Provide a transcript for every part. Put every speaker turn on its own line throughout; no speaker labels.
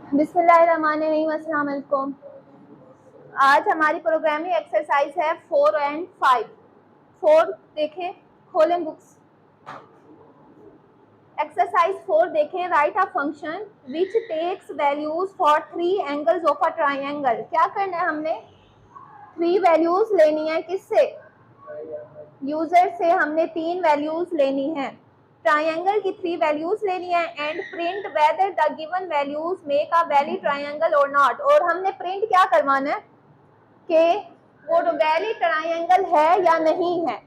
बिस्मिल्लाहिर्रहमानिर्रहीम, अस्सलाम वालेकुम। आज हमारी प्रोग्रामिंग एक्सरसाइज है 4 एंड 5। 4 देखें, खोलें बुक्स। एक्सरसाइज 4 देखें। Write a function which takes values for 3 angles of a triangle. क्या करना है हमने? 3 वैल्यूज लेनी है। किससे? यूजर से हमने 3 वैल्यूज लेनी है। ट्राइंगल की 3 वैल्यूज लेनी है and print whether the given values make a valid triangle और नॉट। और हमने प्रिंट क्या करवाना है कि वो वैलिड ट्राइंगल है या नहीं है।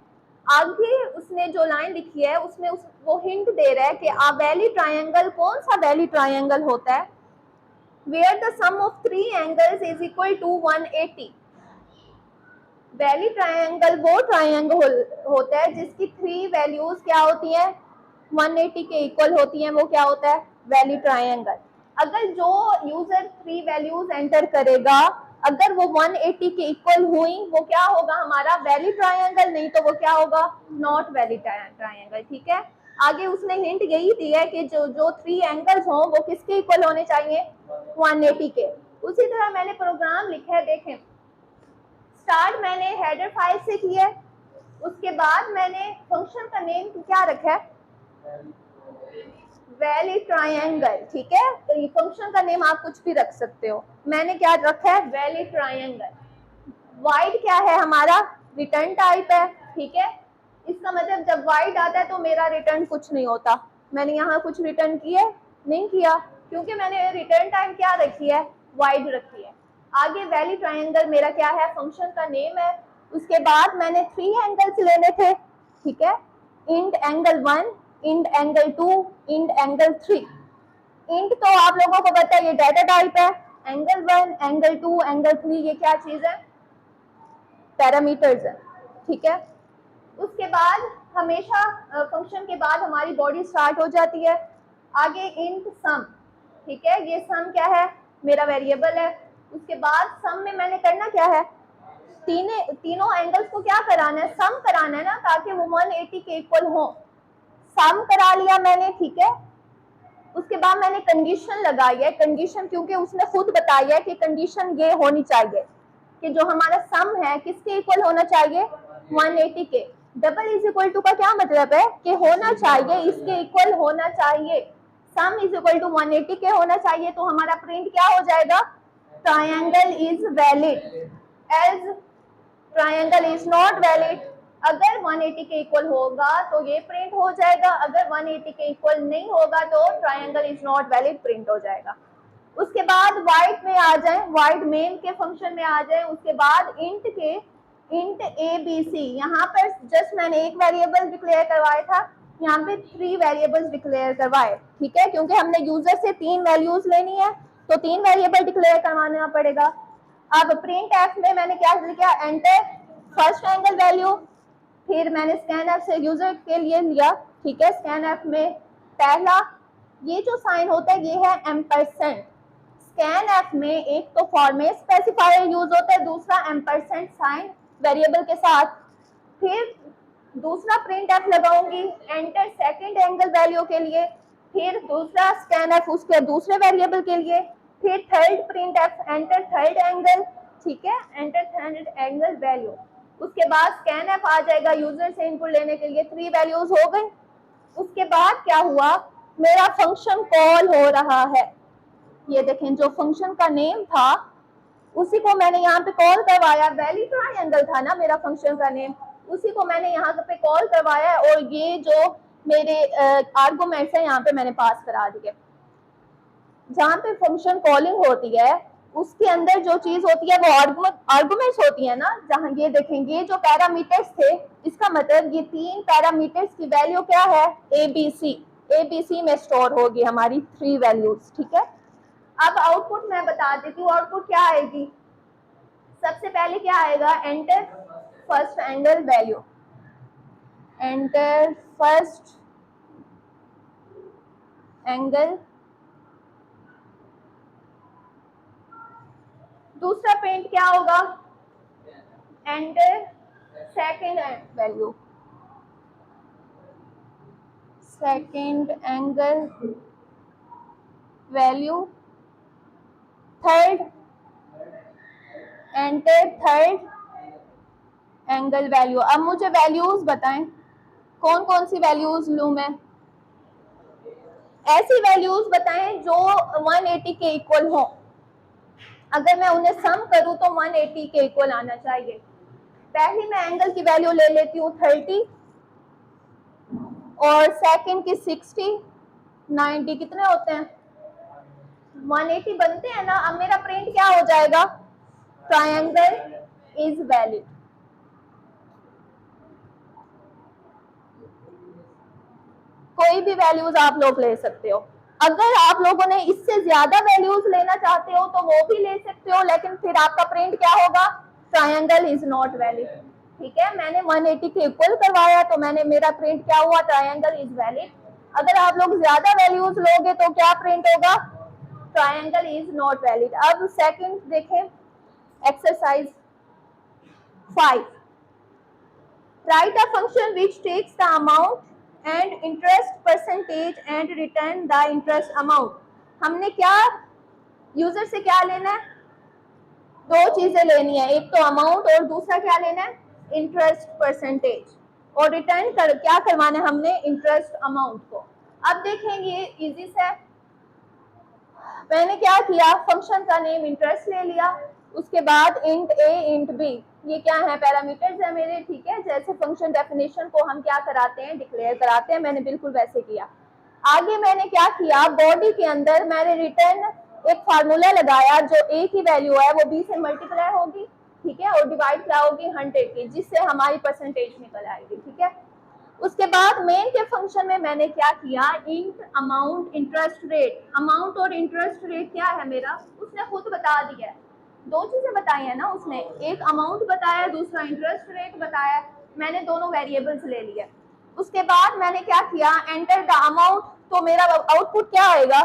आगे उसने जो लाइन लिखी है उसमें वो हिंट दे रहा है कि आ वैलिड ट्राइंगल कौन सा वैलिड ट्राइंगल होता है? Where the sum of 3 angles is equal to 180। Valid triangle वो ट्राइंगल होता है जिसकी 3 वैल्यूज क्या होती हैं? 180 के इक्वल होती हैं। वो क्या होता है? Valid triangle. अगर जो यूजर 3 वैल्यूज एंटर करेगा, अगर वो 180 के इक्वल हुई, वो क्या होगा? हमारा वैलिड ट्राइंगल। नहीं तो वो क्या होगा? Not valid triangle. ठीक है। आगे उसने हिंट यही दी है कि जो 3 एंगल्स हों वो किसके इक्वल होने चाहिए? 180 के। उसी तरह मैंने प्रोग्राम लिखा है, देखें। स्टार्ट मैंने हेडर फाइल से किया है। उसके बाद मैंने फंक्शन का नेम क्या रखा है? Valid triangle. ठीक है। तो ये फंक्शन का नेम आप कुछ भी रख सकते हो। मैंने क्या रखा है? Valid triangle. वाइड क्या है हमारा? रिटर्न टाइप है। ठीक है। इसका मतलब जब वाइड आता है तो मेरा रिटर्न कुछ नहीं होता। मैंने यहाँ कुछ रिटर्न किया नहीं किया, क्योंकि मैंने रिटर्न टाइप क्या रखी है? वाइड रखी है। आगे वैलिड ट्राइंगल मेरा क्या है? फंक्शन का नेम है। उसके बाद मैंने 3 एंगल्स लेने थे। ठीक है। Int angle 1, int angle 2, int angle 3। Int तो आप लोगों को पता है ये डाटा टाइप है। एंगल 1, एंगल 2, एंगल 3 ये क्या चीज है? पैरामीटर्स है। ठीक है। उसके बाद हमेशा फंक्शन के बाद हमारी बॉडी स्टार्ट हो जाती है। आगे इंट सम। ठीक है। ये सम क्या है? मेरा वेरिएबल है। उसके बाद सम में मैंने करना क्या है? तीनों एंगल्स को क्या कराना है? सम कराना है ना, ताकि वो 180 के इक्वल हो। सम करा लिया मैंने। ठीक है। उसके बाद मैंने कंडीशन लगाई है। कंडीशन क्योंकि उसने खुद बताया है कि कंडीशन ये होनी चाहिए कि जो हमारा सम है किसके इक्वल होना चाहिए? 180 के। डबल इज इक्वल टू का क्या मतलब है? कि होना चाहिए, इसके इक्वल होना चाहिए। सम इज इक्वल टू 180 के होना चाहिए। तो हमारा प्रिंट क्या हो जाएगा? Triangle is valid as triangle is not valid. अगर 180 के इक्वल होगा तो ये प्रिंट हो जाएगा। अगर 180 के इक्वल नहीं होगा तो triangle is not valid print हो जाएगा। उसके बाद वाइड में आ जाए, वाइड मेन के फंक्शन में आ जाए। उसके बाद इंट ए बी सी। यहाँ पर जस्ट मैंने एक वेरिएबल डिक्लेयर करवाया था, यहाँ पे 3 वेरिएबल्स डिक्लेयर करवाए। ठीक है। क्योंकि हमने यूजर से 3 वैल्यूज लेनी है तो 3 वेरिएबल डिक्लेयर करवाना पड़ेगा। अब प्रिंट एफ में मैंने क्या लिखा? Enter first angle value. फिर मैंने स्कैन एफ से यूजर के लिए लिया। ठीक है। स्कैन एफ में पहला ये जो साइन होता है ये है एम्परसेंट। स्कैन एफ में एक तो फॉर्मेट स्पेसिफायर यूज होता है, दूसरा एम्परसेंट साइन वेरिएबल के साथ। फिर दूसरा प्रिंट एफ लगाऊंगी एंटर सेकंड एंगल वैल्यू के लिए। फिर दूसरा स्कैन एफ उसके दूसरे वेरिएबल के लिए। फिर third print F enter third angle. ठीक है। Enter third angle value. उसके बाद स्कैन एफ आ जाएगा यूजर से इनपुट लेने के लिए। 3 वैल्यूज हो गई। उसके बाद क्या हुआ? मेरा फंक्शन कॉल हो रहा है। ये देखें, जो फंक्शन का नेम था उसी को मैंने यहाँ पे कॉल करवाया। वैलिड ट्राइंगल था ना मेरा फंक्शन का नेम, उसी को मैंने यहाँ पे कॉल करवाया। और ये जो मेरे आर्गुमेंट्स है यहाँ पे मैंने पास करा दिए। जहाँ पे फंक्शन कॉलिंग होती है उसके अंदर जो चीज होती है वो आर्गुमेंट्स होती है ना। जहाँ ये देखेंगे ये जो पैरामीटर्स थे, इसका मतलब ये 3 पैरामीटर्स की वैल्यू क्या है? एबीसी में स्टोर होगी हमारी 3 वैल्यूज। ठीक है। अब आउटपुट मैं बता देती हूँ। आउटपुट क्या आएगी? सबसे पहले क्या आएगा? Enter first angle value. Enter first angle. दूसरा प्रिंट क्या होगा? Enter second value, second angle value. Third, enter third angle value. अब मुझे वैल्यूज बताएं, कौन कौन सी वैल्यूज लूं मैं? ऐसी वैल्यूज बताएं जो 180 के इक्वल हो। अगर मैं उन्हें सम करूं तो 180 के इक्वल आना चाहिए। पहली मैं एंगल की वैल्यू ले लेती हूँ 30 और सेकंड की 60, 90 कितने होते हैं? 180 बनते हैं ना। अब मेरा प्रिंट क्या हो जाएगा? Triangle is valid. कोई भी वैल्यूज आप लोग ले सकते हो। अगर आप लोगों ने इससे ज्यादा वैल्यूज लेना चाहते हो तो वो भी ले सकते हो, लेकिन फिर आपका प्रिंट क्या होगा? Triangle is not valid. ठीक है, मैंने 180 के इक्वल करवाया तो मेरा प्रिंट क्या हुआ? Triangle is valid. अगर आप लोग ज्यादा वैल्यूज लोगे तो क्या प्रिंट होगा? Triangle is not valid. अब सेकंड देखें, exercise 5। Write a function which takes the amount and interest percentage and return the interest amount. हमने क्या यूजर से क्या लेना है? दो चीजें लेनी है, एक तो अमाउंट और दूसरा क्या लेना है? Interest percentage. और रिटर्न क्या करवाना है हमने? इंटरेस्ट अमाउंट को। अब देखेंगे इजी से। मैंने क्या किया? फंक्शन का नेम इंटरेस्ट ले लिया, उसके बाद इंट ए इंट बी, ये क्या है? पैरामीटर्स है मेरे। ठीक है, जैसे फंक्शन डेफिनेशन को हम क्या कराते हैं? डिक्लेयर कराते हैं। मैंने बिल्कुल वैसे किया। आगे मैंने क्या किया? बॉडी के अंदर मैंने रिटर्न एक फार्मूला लगाया, जो ए की वैल्यू है वो बी से मल्टीप्लाई होगी, ठीक है, और डिवाइड क्या होगी? 100 की, जिससे हमारी परसेंटेज निकल आएगी। ठीक है, उसके बाद मेन के फंक्शन में मैंने क्या किया? Int amount interest rate. Amount और इंटरेस्ट रेट क्या है मेरा? उसने खुद बता दिया है। दो चीजें बताई है ना उसने, एक अमाउंट बताया, दूसरा इंटरेस्ट रेट बताया। मैंने दोनों वेरिएबल्स ले लिए। उसके बाद मैंने क्या किया? Enter the amount. तो मेरा आउटपुट क्या आएगा?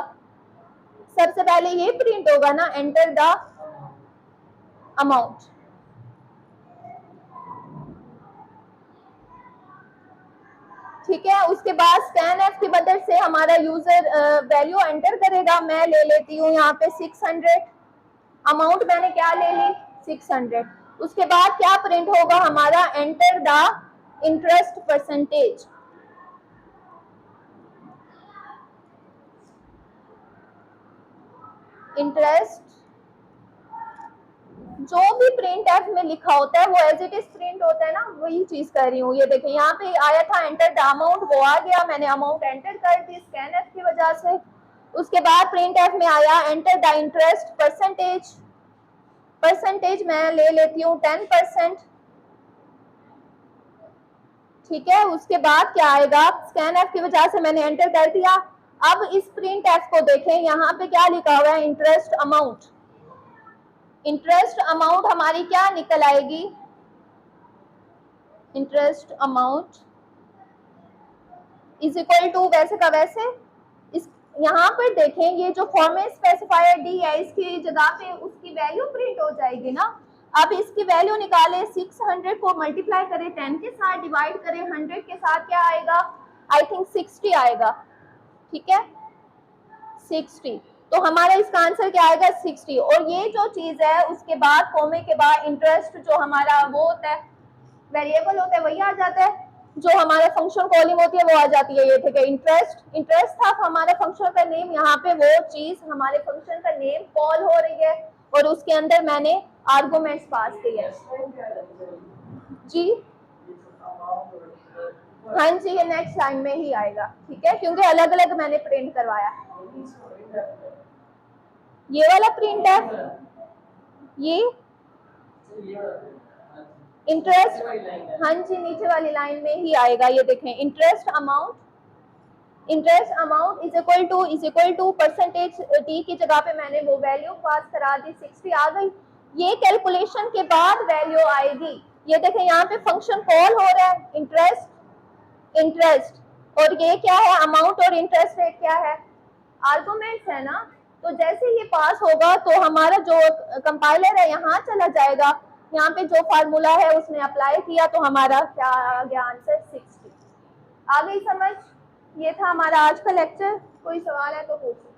सबसे पहले ये प्रिंट होगा ना, एंटर द अमाउंट। ठीक है, उसके बाद स्कैनएफ की मदद से हमारा यूजर वैल्यू एंटर करेगा। मैं ले लेती हूँ यहाँ पे 600। अमाउंट मैंने क्या ले ली? 600। उसके बाद क्या प्रिंट होगा हमारा? Enter the interest percentage. Interest जो भी प्रिंट एफ में लिखा होता है वो एज इट इज प्रिंट होता है ना, वही चीज कर रही हूँ। ये देखें, यहाँ पे आया था एंटर द अमाउंट, वो आ गया, मैंने अमाउंट एंटर कर दी स्कैन एफ की वजह से। उसके बाद प्रिंट एफ में आया enter the interest percentage. Percentage मैं ले लेती हूँ 10%। ठीक है, उसके बाद क्या आएगा? स्कैन एफ की वजह से मैंने एंटर कर दिया। अब इस प्रिंट एफ को देखें, यहाँ पे क्या लिखा हुआ है? Interest amount. इंटरेस्ट अमाउंट हमारी क्या निकल आएगी? Interest amount is equal to, वैसे का वैसे, इस यहाँ पर देखें, ये जो फॉर्मेट स्पेसिफायर डी है, इसकी जगह पे उसकी वैल्यू प्रिंट हो जाएगी ना। अब इसकी वैल्यू निकाले, 600 को मल्टीप्लाई करें 10 के साथ, डिवाइड करें 100 के साथ, क्या आएगा? आई थिंक 60 आएगा। ठीक है, 60। तो हमारा इसका आंसर क्या आएगा? 60। और ये जो चीज है उसके बाद कोमे के बाद इंटरेस्ट जो हमारा वो होता है, वेरिएबल होता है, वही आ जाता है। जो हमारा फंक्शन कॉलिंग होती है वो आ जाती है। ये ठीक है, इंटरेस्ट। इंटरेस्ट था हमारा फंक्शन का नेम, यहाँ पे वो चीज हमारे फंक्शन का नेम कॉल हो रही है और उसके अंदर मैंने आर्गुमेंट्स पास किए। जी हाँ जी, ये नेक्स्ट लाइन में ही आएगा। ठीक है, क्योंकि अलग अलग मैंने प्रिंट करवाया। ये वाला प्रिंट है, ये इंटरेस्ट, हाँ जी, नीचे वाली लाइन में ही आएगा। ये देखें, interest amount, interest amount is equal to percentage T की जगह पे मैंने वो वैल्यू पास करा दी, 60 आ गई। ये कैलकुलेशन के बाद वैल्यू आएगी। ये देखें, यहाँ पे फंक्शन कॉल हो रहा है, इंटरेस्ट इंटरेस्ट, और ये क्या है? अमाउंट। और इंटरेस्ट रेट क्या है? आर्गुमेंट्स है ना। तो जैसे ये पास होगा तो हमारा जो कंपाइलर है यहाँ चला जाएगा, यहाँ पे जो फार्मूला है उसने अप्लाई किया, तो हमारा क्या आ गया? आंसर 60। आ गई समझ? ये था हमारा आज का लेक्चर। कोई सवाल है तो पूछो।